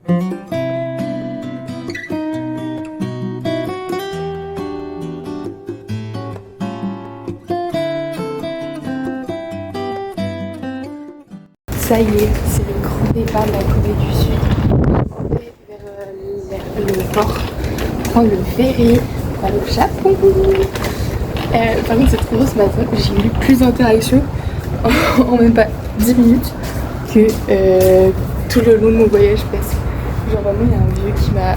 Ça y est, c'est le grand départ de la Corée du Sud. On va vers le port, prendre le ferry, vers le Japon. Par contre, c'est trop drôle ce matin, j'ai eu plus d'interactions en même pas 10 minutes que tout le long de mon voyage presque. Genre vraiment, il y a un vieux qui m'a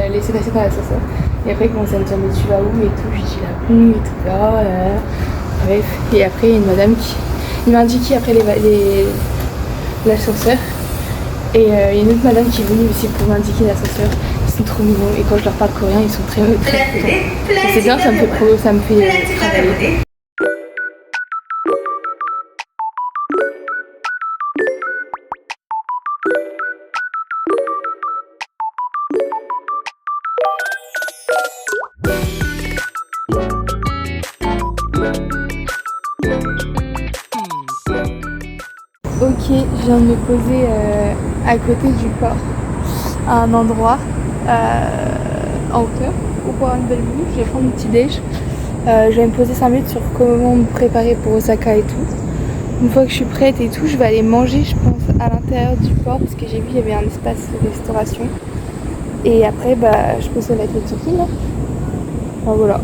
laissé passer dans l'ascenseur. Et après, il commence à me dire mais tu vas où et tout. Je lui dis là où et tout là. Bref. Et après, il y a une madame qui m'a indiqué après l'ascenseur. Et il y a une autre madame qui est venue aussi pour m'indiquer l'ascenseur. Ils sont trop mignons et quand je leur parle coréen, ils sont très contents. C'est bien, ça me fait travailler. Ok, je viens de me poser à côté du port, à un endroit en hauteur pour pouvoir une belle vue. Je vais prendre mon petit déj. Je vais me poser 5 minutes sur comment me préparer pour Osaka et tout. Une fois que je suis prête et tout, je vais aller manger, je pense, à l'intérieur du port parce que j'ai vu qu'il y avait un espace de restauration. Et après, je pense que ça va être le check-in. Enfin, voilà.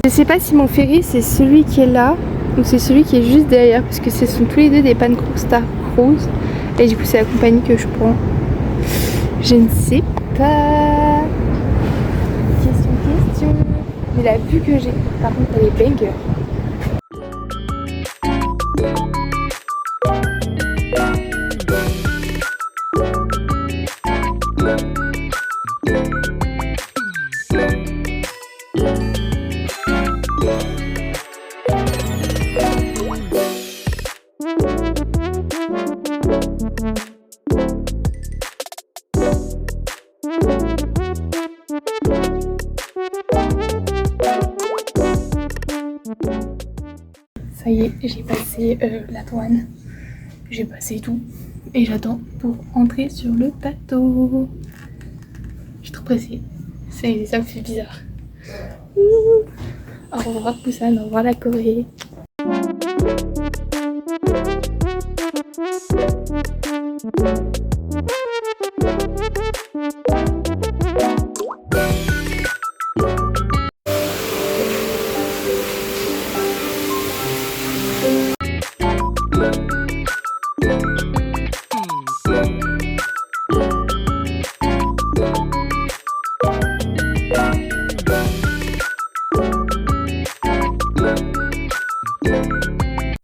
Je sais pas si mon ferry c'est celui qui est là ou c'est celui qui est juste derrière parce que ce sont tous les deux des Pancake Star Cruise et du coup c'est la compagnie que je prends. Je ne sais pas. Question. Mais la vue que j'ai, par contre elle est banger. Ça y est, j'ai passé la douane, j'ai passé tout et j'attends pour entrer sur le bateau. Je suis trop pressée, ça me fait bizarre. Au revoir Busan, au revoir la Corée.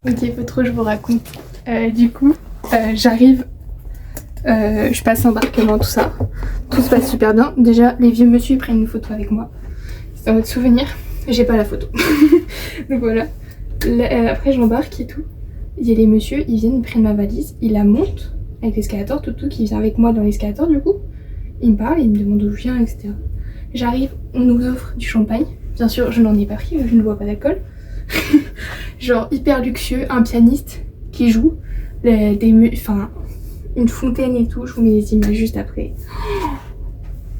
Ok, faut trop que je vous raconte. Du coup, j'arrive, je passe l'embarquement, tout ça. Tout se passe super bien. Déjà, les vieux monsieur ils prennent une photo avec moi. C'est un autre souvenir. J'ai pas la photo. Donc voilà. Après, j'embarque et tout. Il y a les messieurs, ils viennent, ils prennent ma valise, ils la montent avec l'escalator, tout qui vient avec moi dans l'escalator du coup. Il me parle, il me demande d'où je viens, etc. J'arrive, on nous offre du champagne. Bien sûr, je n'en ai pas pris, je ne bois pas d'alcool. Genre hyper luxueux, un pianiste qui joue, une fontaine et tout. Je vous mets les images juste après.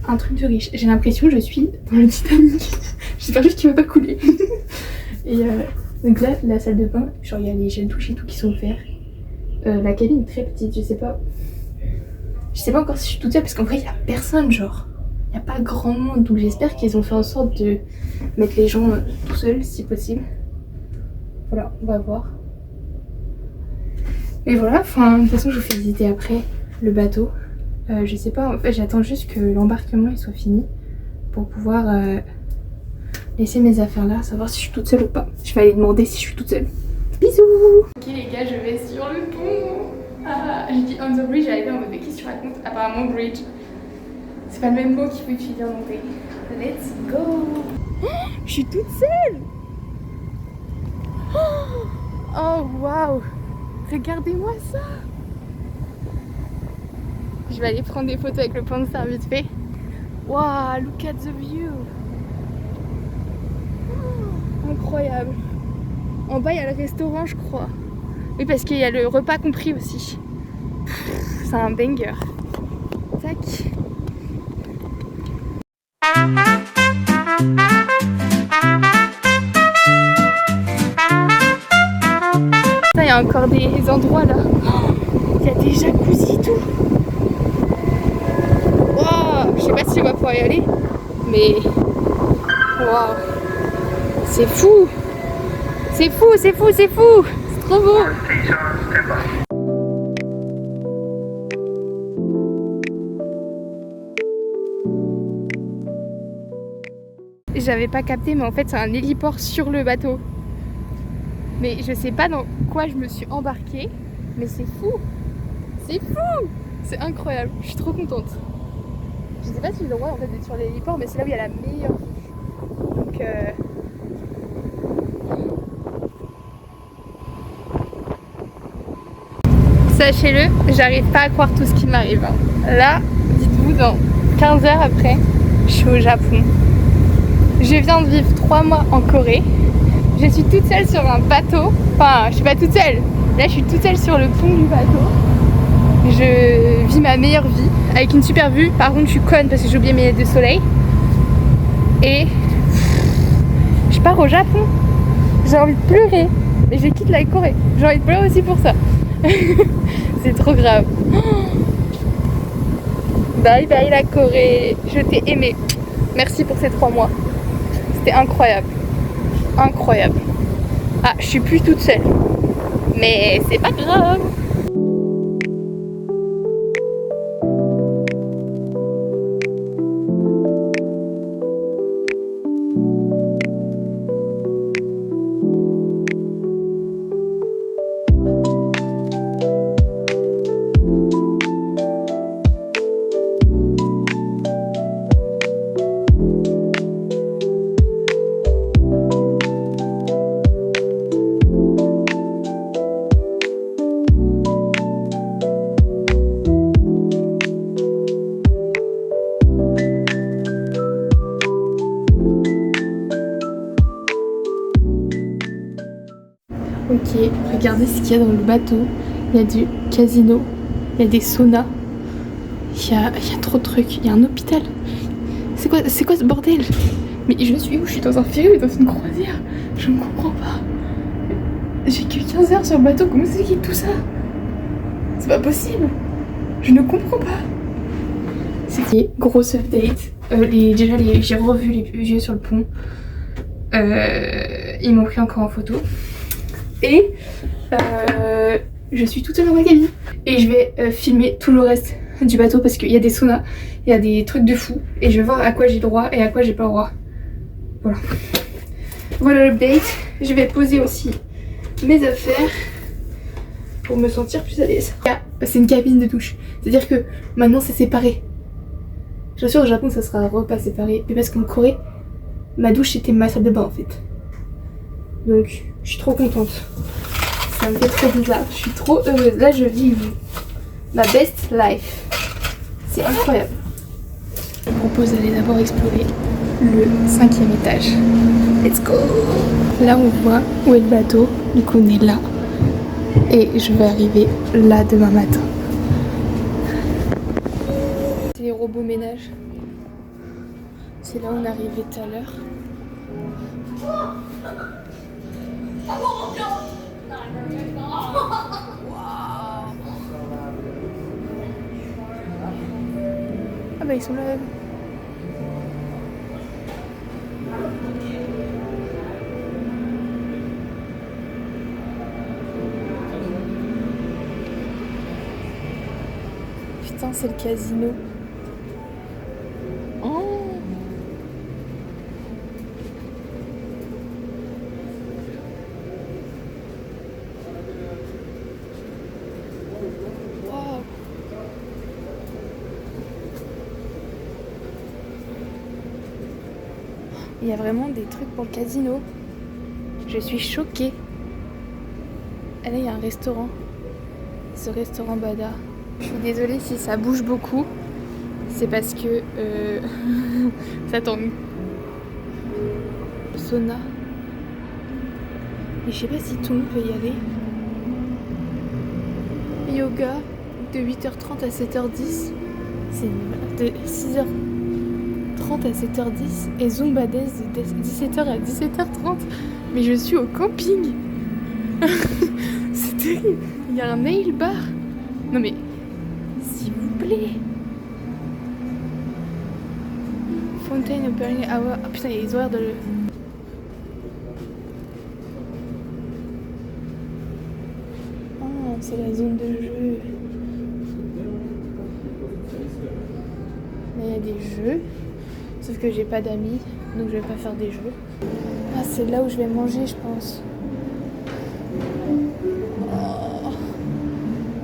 Un truc de riche. J'ai l'impression que je suis dans le Titanic. J'espère juste qu'il va pas couler. Et donc là, la salle de bain, genre il y a les gels douche et tout qui sont offerts. La cabine est très petite, je sais pas encore si je suis toute seule parce qu'en vrai il y a personne, genre. Il n'y a pas grand monde, donc j'espère qu'ils ont fait en sorte de mettre les gens tout seuls si possible. Voilà, on va voir. Mais voilà, de toute façon je vous fais visiter après le bateau. Je sais pas, en fait j'attends juste que l'embarquement il soit fini pour pouvoir laisser mes affaires là, savoir si je suis toute seule ou pas. Je vais aller demander si je suis toute seule. Bisous. Ok les gars, je vais sur le pont. Ah, j'ai dit on the bridge, j'allais dire en mode mais qu'est-ce que tu racontes? Apparemment bridge. C'est pas le même mot qu'il faut utiliser en anglais. Let's go. Je suis toute seule. Oh waouh. Regardez-moi ça. Je vais aller prendre des photos avec le point de star vite fait. Waouh, look at the view. Oh, incroyable. En bas il y a le restaurant je crois. Oui parce qu'il y a le repas compris aussi. C'est un banger. Tac. Il y a encore des endroits là. Il y a des jacuzzi et tout. Wow, je sais pas si on va pouvoir y aller, mais waouh, c'est fou. C'est fou, c'est fou, c'est fou. C'est trop beau. J'avais pas capté, mais en fait c'est un héliport sur le bateau. Mais je sais pas dans quoi je me suis embarquée, mais c'est fou. C'est fou. C'est incroyable, je suis trop contente. Je sais pas si j'ai le droit en fait d'être sur l'héliport, mais c'est là où il y a la meilleure vue. Donc sachez-le, j'arrive pas à croire tout ce qui m'arrive. Là, dites-vous, dans 15 heures après, je suis au Japon. Je viens de vivre 3 mois en Corée. Je suis toute seule sur un bateau. Enfin, je suis pas toute seule. Là, je suis toute seule sur le pont du bateau. Je vis ma meilleure vie avec une super vue. Par contre, je suis conne parce que j'ai oublié mes lunettes de soleil. Et je pars au Japon. J'ai envie de pleurer. Mais je quitte la Corée. J'ai envie de pleurer aussi pour ça. C'est trop grave. Bye bye la Corée. Je t'ai aimé. Merci pour ces 3 mois. C'était incroyable. Incroyable. Ah, je suis plus toute seule. Mais c'est pas grave. Ok, regardez ce qu'il y a dans le bateau. Il y a du casino, il y a des saunas, il y a trop de trucs. Il y a un hôpital. C'est quoi ce bordel? Mais je suis où? Je suis dans un ferry ou dans une croisière? Je ne comprends pas. J'ai que 15 heures sur le bateau, comment c'est qu'il y a tout ça? C'est pas possible. Je ne comprends pas. C'est grosse update. J'ai revu les vieux sur le pont. Ils m'ont pris encore en photo. Et je suis toute seule dans ma cabine. Et je vais filmer tout le reste du bateau parce qu'il y a des saunas, il y a des trucs de fou. Et je vais voir à quoi j'ai droit et à quoi j'ai pas le droit. Voilà. Voilà l'update. Je vais poser aussi mes affaires pour me sentir plus à l'aise. C'est une cabine de douche. C'est-à-dire que maintenant c'est séparé. Je suis sûre au Japon ça sera repas séparé. Mais parce qu'en Corée, ma douche c'était ma salle de bain en fait. Donc je suis trop contente. Ça me fait trop bizarre. Je suis trop heureuse. Là je vis ma best life. C'est incroyable. Je vous propose d'aller d'abord explorer le 5e étage. Let's go! Là on voit où est le bateau. Du coup on est là. Et je vais arriver là demain matin. C'est les robots ménages. C'est là où on est arrivé tout à l'heure. Ah bah ils sont là. Putain, c'est le casino. Oh. Wow. Il y a vraiment des trucs pour le casino. Je suis choquée. Et là, il y a un restaurant. Ce restaurant Bada. Je suis désolée si ça bouge beaucoup. C'est parce que ça tombe. Sauna. Et je sais pas si tout le monde peut y aller. Yoga de 8h30 à 7h10. C'est de 6h30 à 7h10 et Zumba Days de 17h à 17h30. Mais je suis au camping. C'est terrible. Il y a un nail bar. Non mais, s'il vous plaît. Fountain Opening Hour. Ah putain, il y a les horaires de... Ah, c'est la zone de jeu. Il y a des jeux, sauf que j'ai pas d'amis, donc je vais pas faire des jeux. Ah, c'est là où je vais manger, je pense. Oh,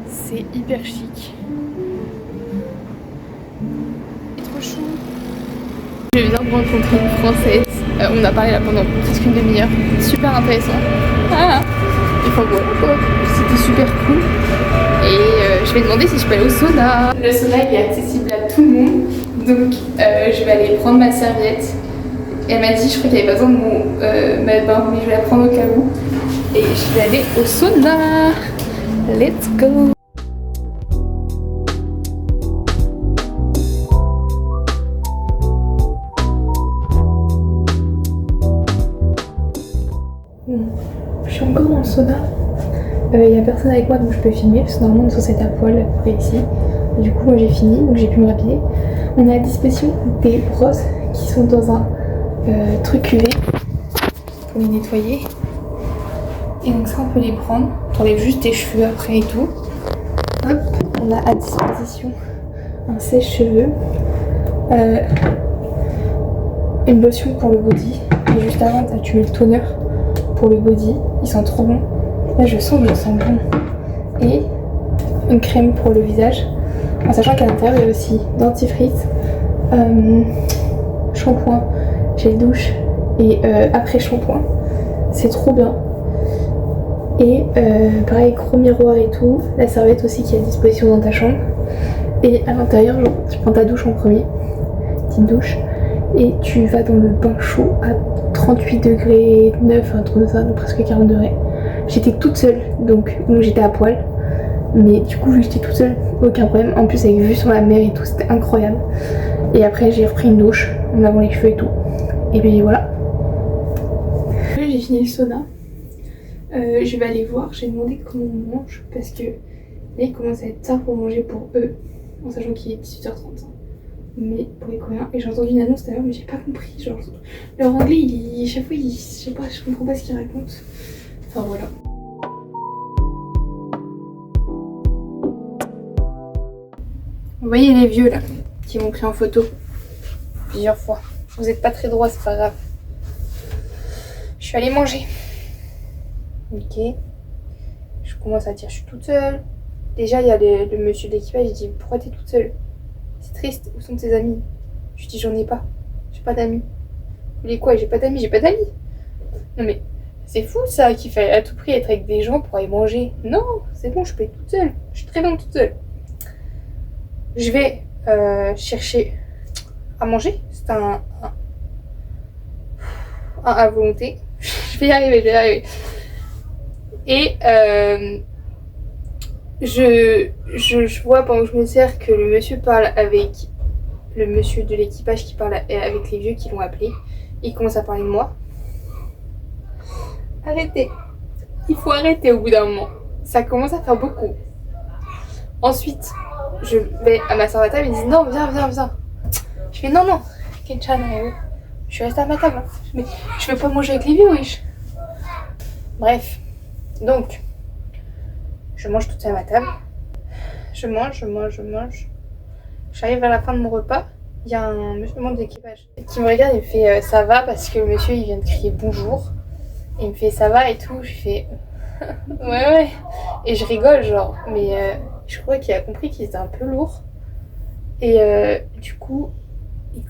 c'est hyper chic. C'est trop chou. Je viens de rencontrer une Française. On a parlé là pendant presque une demi-heure. Super intéressant. Ah. Enfin voilà quoi. C'était super cool. Et je vais demander si je peux aller au sauna. Le sauna il est accessible à tout le monde. Donc je vais aller prendre ma serviette. Et elle m'a dit, je crois qu'il n'y avait pas besoin de mon bain, mais je vais la prendre au cas où. Et je vais aller au sauna. Let's go. Je suis encore dans le sauna. Il n'y a personne avec moi donc je peux filmer parce que normalement on est censé être à poil après ici. Et du coup moi j'ai fini donc j'ai pu me rhabiller. On a à disposition des brosses qui sont dans un truc UV pour les nettoyer. Et donc ça on peut les prendre. On enlève juste tes cheveux après et tout. Hop, on a à disposition un sèche-cheveux, une lotion pour le body. Et juste avant tu mets le toner pour le body, il sent trop bon. Là je sens que je sens bon. Et une crème pour le visage, en sachant qu'à l'intérieur il y a aussi dentifrice, shampoing, gel douche et après shampoing. C'est trop bien. Et pareil, gros miroir et tout, la serviette aussi qui est à disposition dans ta chambre. Et à l'intérieur, tu prends ta douche en premier, petite douche, et tu vas dans le bain chaud à 38 degrés 9, un truc comme ça, donc presque 40 degrés. J'étais toute seule, donc j'étais à poil. Mais du coup, vu que j'étais toute seule, aucun problème. En plus, avec vue sur la mer et tout, c'était incroyable. Et après, j'ai repris une douche en lavant les cheveux et tout. Et puis voilà. J'ai fini le sauna. Je vais aller voir. J'ai demandé comment on mange parce que là, il commence à être tard pour manger pour eux, en sachant qu'il est 18h30. Mais pour les Coréens, et j'ai entendu une annonce tout à l'heure, mais j'ai pas compris. Genre, leur anglais, chaque fois, je sais pas, je comprends pas ce qu'ils racontent. Enfin voilà. Vous voyez les vieux là, qui m'ont pris en photo plusieurs fois. Vous êtes pas très droit, c'est pas grave. Je suis allée manger. Ok. Je commence à dire, je suis toute seule. Déjà, il y a le monsieur de l'équipage, il dit, pourquoi t'es toute seule? C'est triste, où sont tes amis? Je dis, j'en ai pas. J'ai pas d'amis. Vous voulez quoi? J'ai pas d'amis, j'ai pas d'amis. Non mais, c'est fou ça, qu'il fallait à tout prix être avec des gens pour aller manger. Non, c'est bon, je peux être toute seule. Je suis très bien toute seule. Je vais chercher à manger. C'est un à volonté. Je vais y arriver. Et je vois pendant que je me sers que le monsieur parle avec le monsieur de l'équipage qui parle avec les vieux qui l'ont appelé. Il commence à parler de moi. Arrêtez. Il faut arrêter au bout d'un moment. Ça commence à faire beaucoup. Ensuite, je vais à ma soeur à table, ils me disent non, viens. Je fais non, Kenchan, je suis restée à ma table. Mais je veux pas manger avec les vieux, wesh. Bref, donc, je mange toute seule à ma table. Je mange. J'arrive à la fin de mon repas. Il y a un monsieur membre d'équipage qui me regarde et me fait ça va parce que le monsieur il vient de crier bonjour. Et il me fait ça va et tout. Je fais ouais. Et je rigole genre, mais je crois qu'il a compris qu'il était un peu lourd. Et du coup,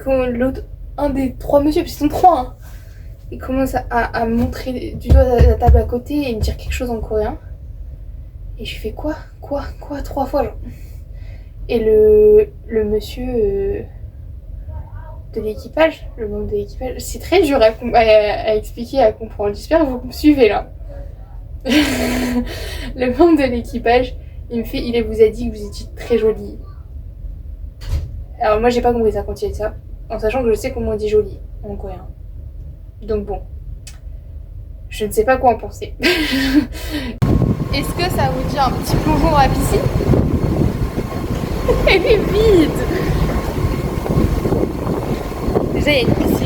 l'autre, un des trois monsieur, parce qu'ils sont trois, hein, il commence à me montrer du doigt la table à côté et me dire quelque chose en coréen. Et je fais quoi 3 fois genre. Et le monsieur de l'équipage, le membre de l'équipage, c'est très dur à expliquer, à comprendre. J'espère que vous me suivez là. Le membre de l'équipage, il me fait, il vous a dit que vous étiez très jolie. Alors moi j'ai pas compris ça quand il y a ça, en sachant que je sais comment on dit joli en coréen. Donc bon, je ne sais pas quoi en penser. Est-ce que ça vous dit un petit plongeon dans la piscine? Elle est vide. Déjà il y a une piscine